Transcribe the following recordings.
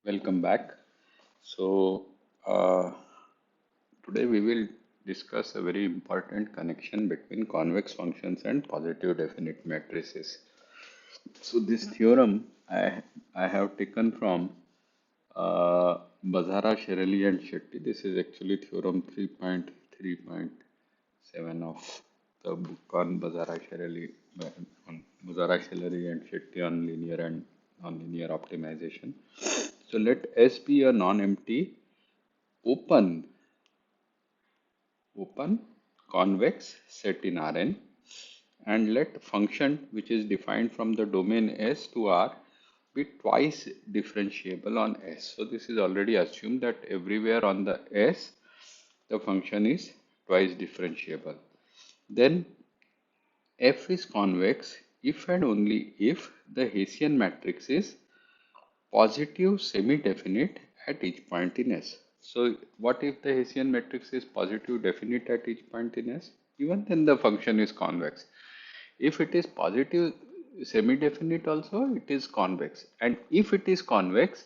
Welcome back. So, uh, today we will discuss a very important connection between convex functions and positive definite matrices. So, this theorem I have taken from Bazara, Sherali, and Shetty. This is actually theorem 3.3.7 of the book on Bazara, Sherali, and Shetty on linear and nonlinear optimization. So let S be a non-empty open open convex set in Rn, and let function which is defined from the domain S to R be twice differentiable on S. So this is already assumed that everywhere on the S the function is twice differentiable. Then F is convex if and only if the Hessian matrix is positive semi-definite at each point in S. So what if the Hessian matrix is positive definite at each point in S? Even then the function is convex. If it is positive semi-definite also, it is convex. And if it is convex,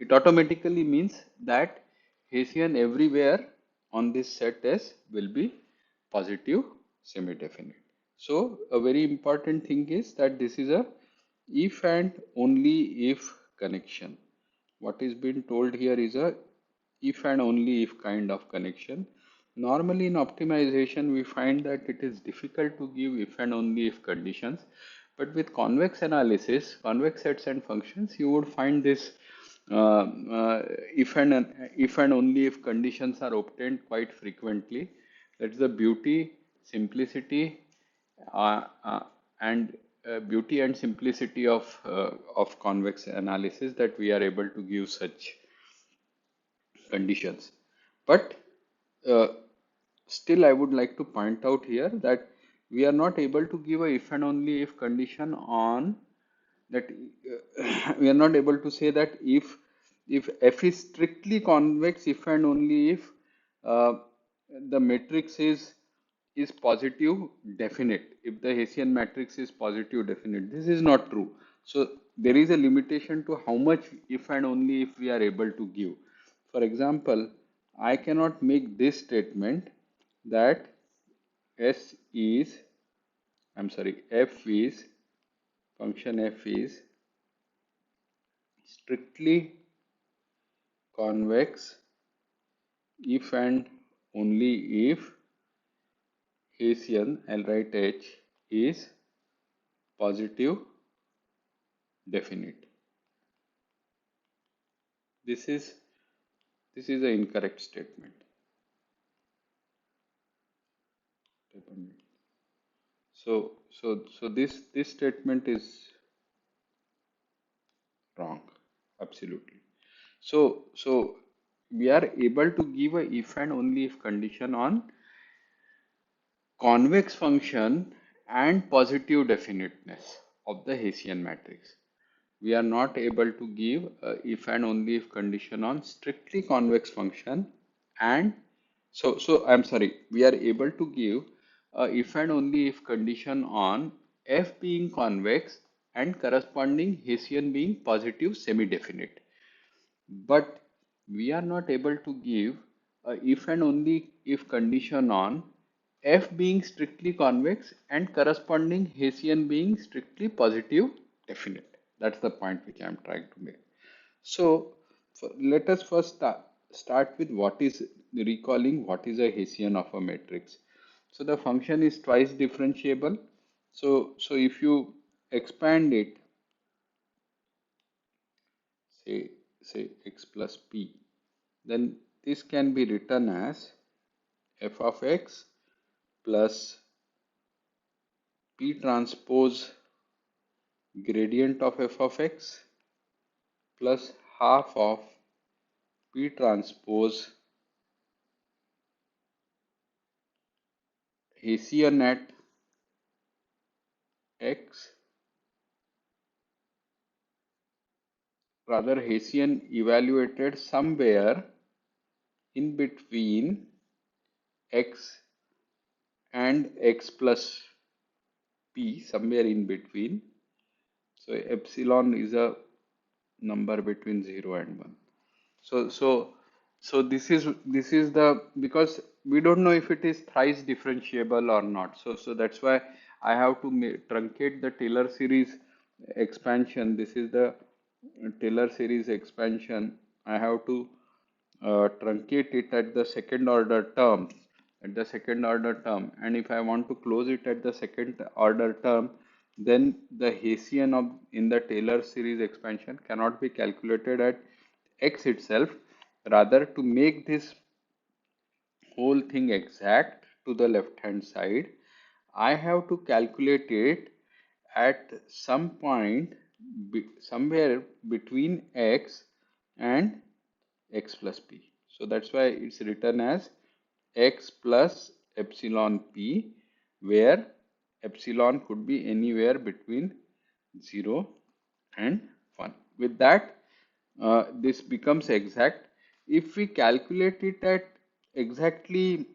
it automatically means that Hessian everywhere on this set S will be positive semi-definite. So a very important thing is that this is a if and only if connection. What is being told here is a if and only if kind of connection. Normally in optimization, we find that it is difficult to give if and only if conditions. But with convex analysis, convex sets and functions, you would find this uh, uh, if and only if conditions are obtained quite frequently. That's the beauty, simplicity, uh, uh, and beauty and simplicity of convex analysis, that we are able to give such conditions. But uh, still, I would like to point out here that we are not able to give a if and only if condition on that. We are not able to say that if f is strictly convex if and only if uh, the matrix is positive definite, if the Hessian matrix is positive definite. This is not true. So there is a limitation to how much if and only if we are able to give. For example, I cannot make this statement that s is I'm sorry, f is function f is strictly convex if and only if Hessian, I'll write H, is positive definite. This is this is an incorrect statement. So this statement is wrong, absolutely. So we are able to give a if and only if condition on convex function and positive definiteness of the Hessian matrix. We are not able to give if and only if condition on strictly convex function, and so I'm sorry, we are able to give if and only if condition on f being convex and corresponding Hessian being positive semi-definite. But we are not able to give if and only if condition on f being strictly convex and corresponding Hessian being strictly positive definite. That's the point which I am trying to make. So let us first start with what is recalling what is a Hessian of a matrix. So the function is twice differentiable. So if you expand it, say say x plus p, then this can be written as f of x plus p transpose gradient of f of x plus half of p transpose Hessian at x, rather Hessian evaluated somewhere in between x and x plus p, somewhere in between. So epsilon is a number between 0 and 1. So this is the, because we don't know if it is thrice differentiable or not. So that's why I have to truncate the Taylor series expansion. This is the Taylor series expansion. I have to truncate it at the second order term, and if I want to close it at the second order term, then the Hessian of in the Taylor series expansion cannot be calculated at x itself. Rather, to make this whole thing exact to the left hand side, I have to calculate it at some point somewhere between x and x plus p. So that's why it's written as x plus epsilon p, where epsilon could be anywhere between 0 and 1. With that, this becomes exact. If we calculate it at exactly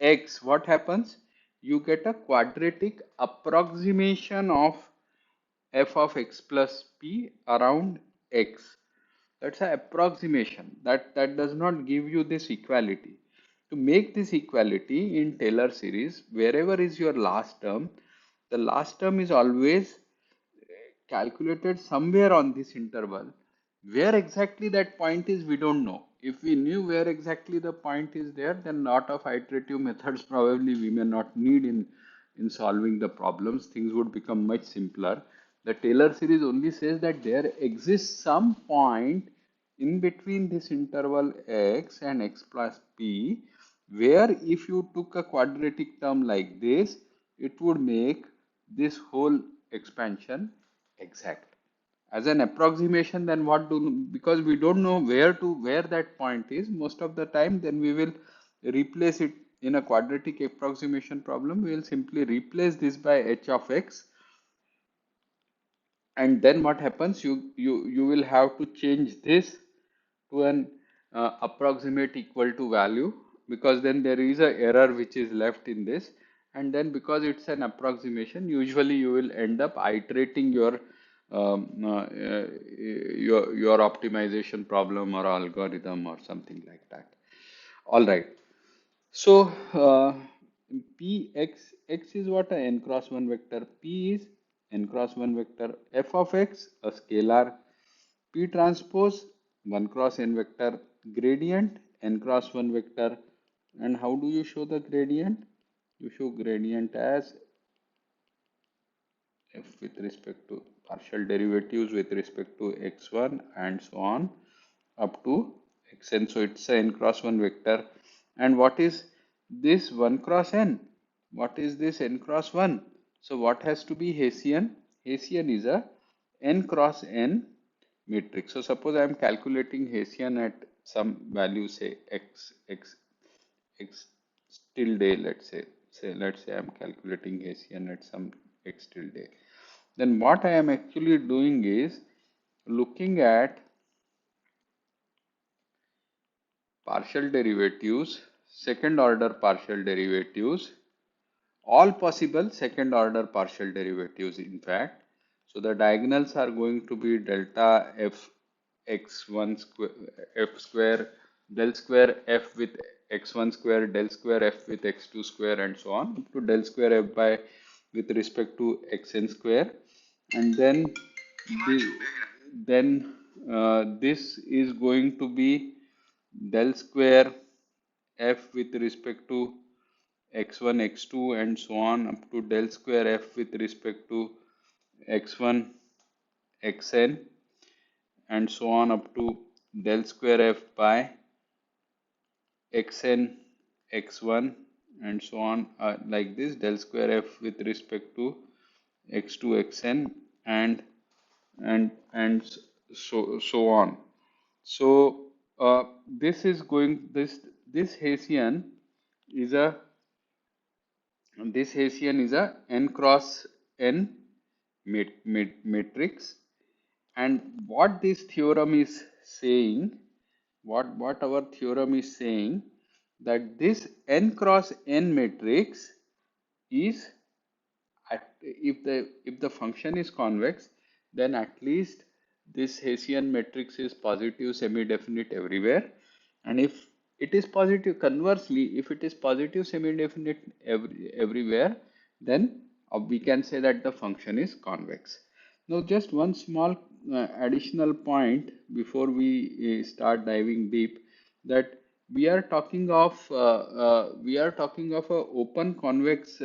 x, what happens? You get a quadratic approximation of f of x plus p around x. That's an approximation. That does not give you this equality. To make this equality in Taylor series, wherever is your last term, the last term is always calculated somewhere on this interval. Where exactly that point is, we don't know. If we knew where exactly the point is there, then lot of iterative methods probably we may not need in solving the problems. Things would become much simpler. The Taylor series only says that there exists some point in between this interval x and x plus p, where if you took a quadratic term like this, it would make this whole expansion exact. As an approximation, then what do, because we don't know where that point is most of the time, then we will replace it in a quadratic approximation problem. We will simply replace this by h of x, and then what happens, you will have to change this to an approximate equal to value, because then there is a error which is left in this, and then because it's an approximation, usually you will end up iterating um, uh, uh, your optimization problem or algorithm or something like that. All right. So p x is what? A n cross 1 vector. P is n cross 1 vector. F of x, a scalar. P transpose 1 cross n vector. Gradient n cross 1 vector. And how do you show the gradient? You show gradient as f with respect to partial derivatives with respect to x1 and so on up to xn. So it's a n cross 1 vector. And what is this 1 cross n? What is this n cross 1? So what has to be Hessian? Hessian is a n cross n matrix. So suppose I am calculating Hessian at some value, say x tilde, let's say I'm calculating Hessian at some x tilde. Then what I am actually doing is looking at partial derivatives, second order partial derivatives, all possible second order partial derivatives in fact. So the diagonals are going to be delta f x1 square f square del square f with x1 square del square f with x2 square and so on up to del square f by with respect to xn square, and then the, this is going to be del square f with respect to x1 x2 and so on up to del square f with respect to x1 xn and so on up to del square f by xn x1 and so on, like this, del square f with respect to x2 xn and so on. So this Hessian is a n cross n matrix, and what this theorem is saying, what our theorem is saying, that this n cross n matrix is if the function is convex, then at least this Hessian matrix is positive semi-definite everywhere, and if it is positive, conversely, if it is positive semi-definite everywhere, then we can say that the function is convex. Now, just one small additional point before we start diving deep, that we are talking of a open convex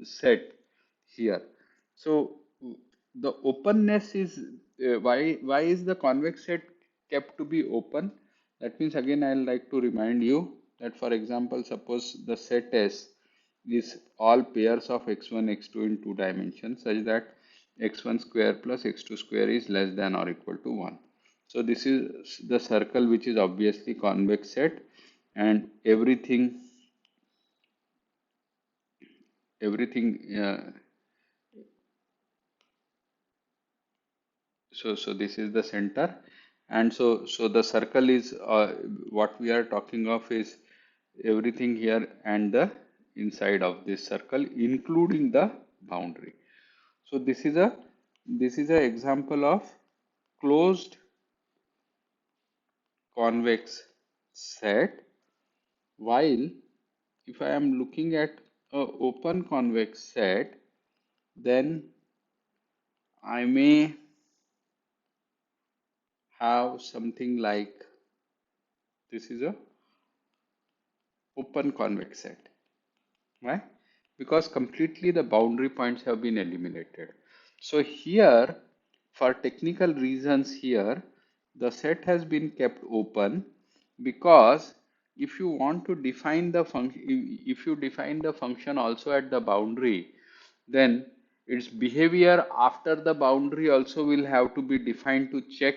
set here. So the openness is why is the convex set kept to be open? That means, again, I'll like to remind you that, for example, suppose the set S is all pairs of x1 x2 in two dimensions, such that x1 square plus x2 square is less than or equal to 1. So this is the circle which is obviously convex set, and everything so this is the center, and so the circle is what we are talking of is everything here and the inside of this circle, including the boundary. So this is a example of closed convex set, while if I am looking at a open convex set, then I may have something like this is a open convex set. Why? Because completely the boundary points have been eliminated. So here, for technical reasons here, the set has been kept open, because if you want to define the function, if you define the function also at the boundary, then its behavior after the boundary also will have to be defined to check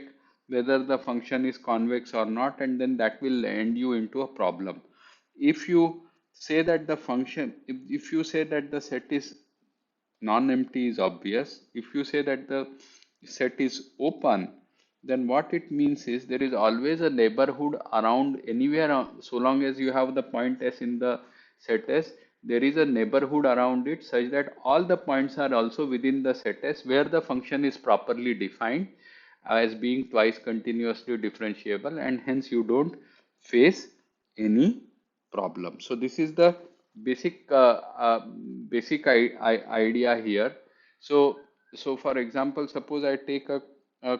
whether the function is convex or not, and then that will end you into a problem. If you say that the function, if you say that the set is non-empty, is obvious. If you say that the set is open, then what it means is there is always a neighborhood around anywhere, so long as you have the point S in the set S, there is a neighborhood around it such that all the points are also within the set S where the function is properly defined as being twice continuously differentiable, and hence you don't face any problem. So this is the basic idea here. So for example, suppose I take a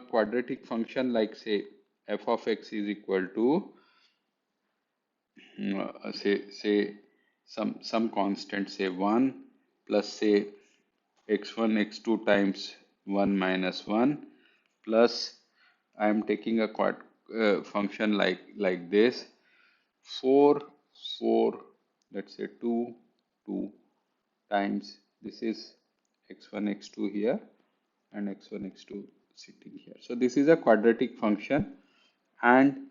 quadratic function like, say, f of x is equal to say some constant, say 1 plus, say, x1 x2 times 1 minus 1, plus I am taking a function like this, 4 4, let's say 2 2 times, this is x1 x2 here, and x1 x2 sitting here. So this is a quadratic function, and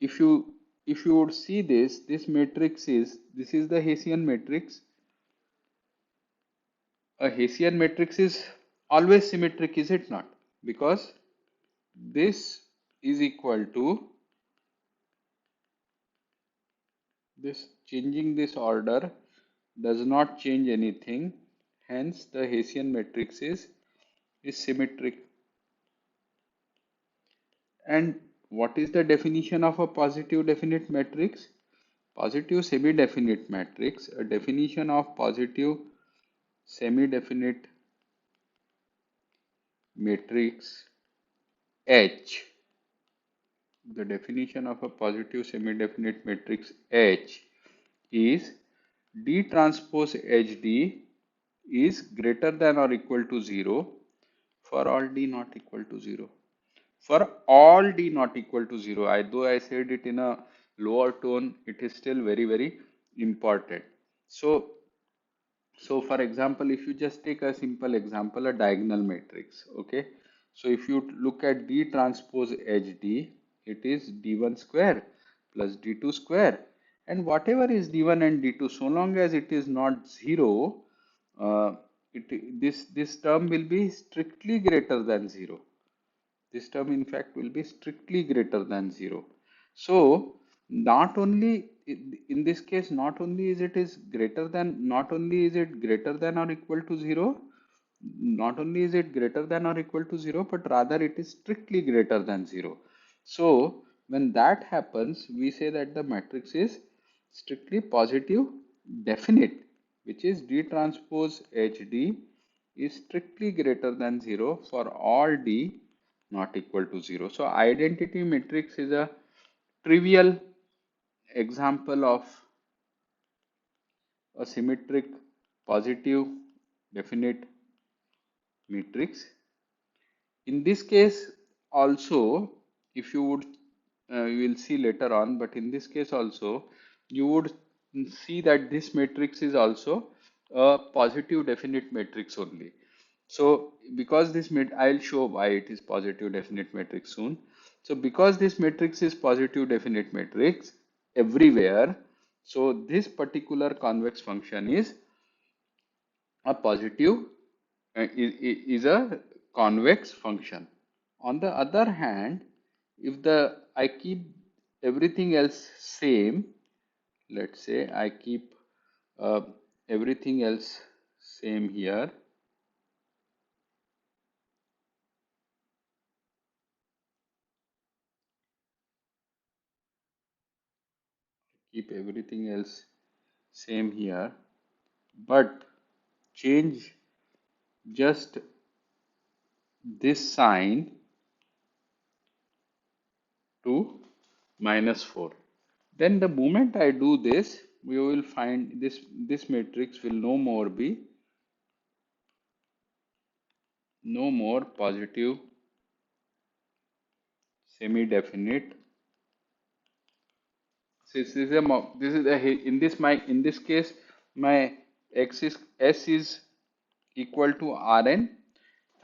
if you would see this matrix is, this is the Hessian matrix. A Hessian matrix is always symmetric, is it not? Because this is equal to this, changing this order does not change anything, hence the Hessian matrix is symmetric. And what is the definition of a positive definite matrix? Positive semi-definite matrix, a definition of positive semi-definite matrix H. The definition of a positive semi-definite matrix H is D transpose HD is greater than or equal to 0 for all D not equal to 0. For all D not equal to 0, though I said it in a lower tone, it is still very, very important. So for example, if you just take a simple example, a diagonal matrix, okay? So if you look at D transpose HD, it is D1 square plus D2 square. And whatever is D1 and D2, so long as it is not 0, this term will be strictly greater than 0. This term in fact will be strictly greater than 0. So not only in this case, not only is it greater than or equal to 0, not only is it greater than or equal to 0, but rather it is strictly greater than 0. So when that happens, we say that the matrix is strictly positive definite, which is D transpose HD is strictly greater than 0 for all D not equal to 0. So identity matrix is a trivial example of a symmetric positive definite matrix. In this case also, if you would, you will see later on, but in this case also, you would see that this matrix is also a positive definite matrix only. So because this I'll show why it is positive definite matrix soon. So because this matrix is positive definite matrix everywhere, so this particular convex function is a positive, is a convex function. On the other hand, if the I keep everything else same, let's say I keep uh, everything else same here, keep everything else same here, but change just this sign to -4. Then the moment I do this, we will find this matrix will no more positive semi-definite. In this case my x is s is equal to Rn,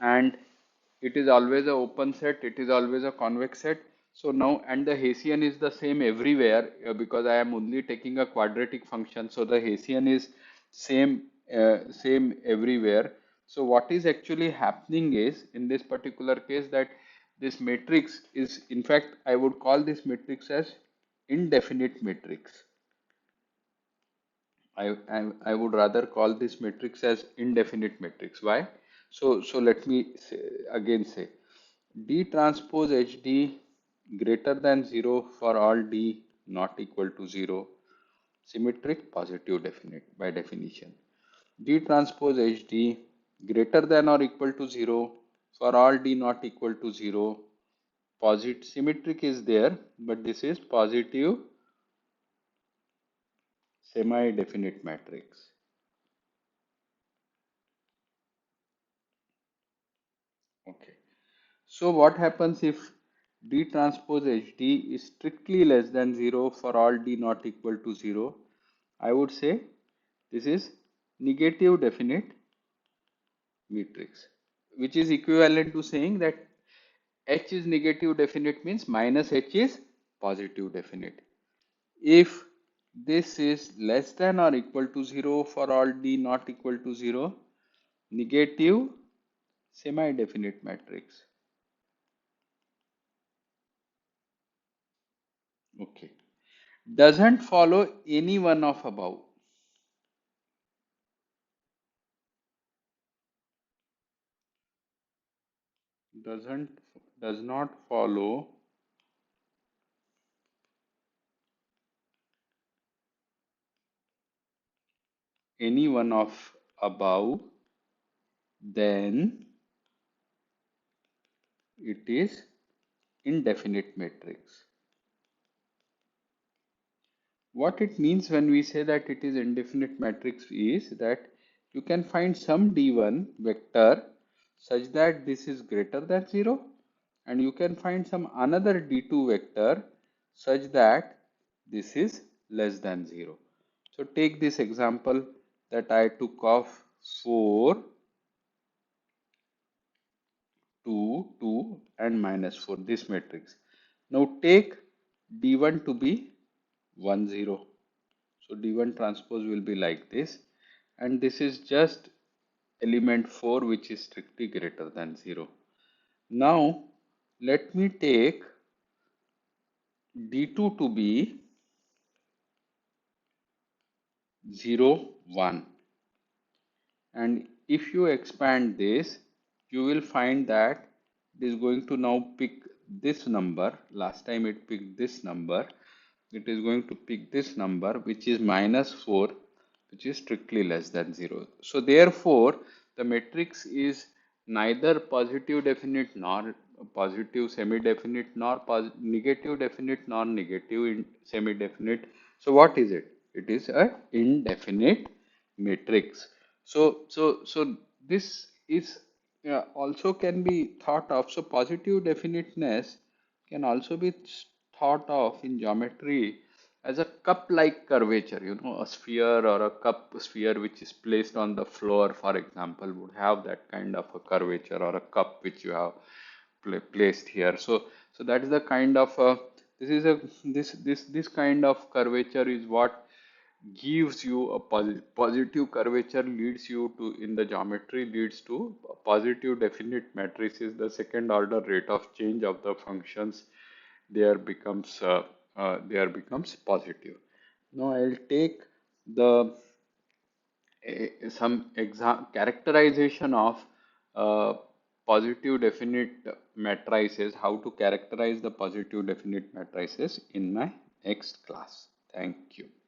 and it is always a open set, it is always a convex set. So now, and the Hessian is the same everywhere, because I am only taking a quadratic function, so the Hessian is same, same everywhere. So what is actually happening is, in this particular case, that this matrix is, in fact I would call this matrix as indefinite matrix. I would rather call this matrix as indefinite matrix. Why? So let me say D transpose HD greater than 0 for all D not equal to 0. Symmetric positive definite by definition. D transpose HD greater than or equal to 0 for all D not equal to 0. Positive symmetric is there, but this is positive semi-definite matrix. Okay. So what happens if D transpose HD is strictly less than 0 for all D not equal to 0? I would say this is negative definite matrix, which is equivalent to saying that H is negative definite means minus H is positive definite. If this is less than or equal to 0 for all D not equal to 0, negative semi-definite matrix. Okay. Doesn't follow any one of above. Doesn't does not follow any one of above, then it is indefinite matrix. What it means when we say that it is indefinite matrix is that you can find some d1 vector such that this is greater than 0, and you can find some another d2 vector such that this is less than 0. So take this example that I took of 4, 2, 2 and -4, this matrix. Now take d1 to be 1, 0. So D1 transpose will be like this, and this is just element 4 which is strictly greater than 0. Now let me take D2 to be 0, 1, and if you expand this, you will find that it is going to now pick this number. Last time it picked this number. It is going to pick this number, which is minus 4, which is strictly less than 0. So therefore, the matrix is neither positive definite nor positive semi-definite nor negative definite nor negative semi-definite. So what is it? It is a indefinite matrix. So this is also can be thought of. So positive definiteness can also be thought of in geometry as a cup-like curvature. A sphere or a cup sphere which is placed on the floor, for example, would have that kind of a curvature, or a cup which you have placed here. So that is the kind of this is a this kind of curvature is what gives you a positive curvature, leads you to, in the geometry, leads to a positive definite matrices. The second order rate of change of the functions there becomes positive. Now I'll take the some characterization of uh, positive definite matrices, how to characterize the positive definite matrices in my next class. Thank you.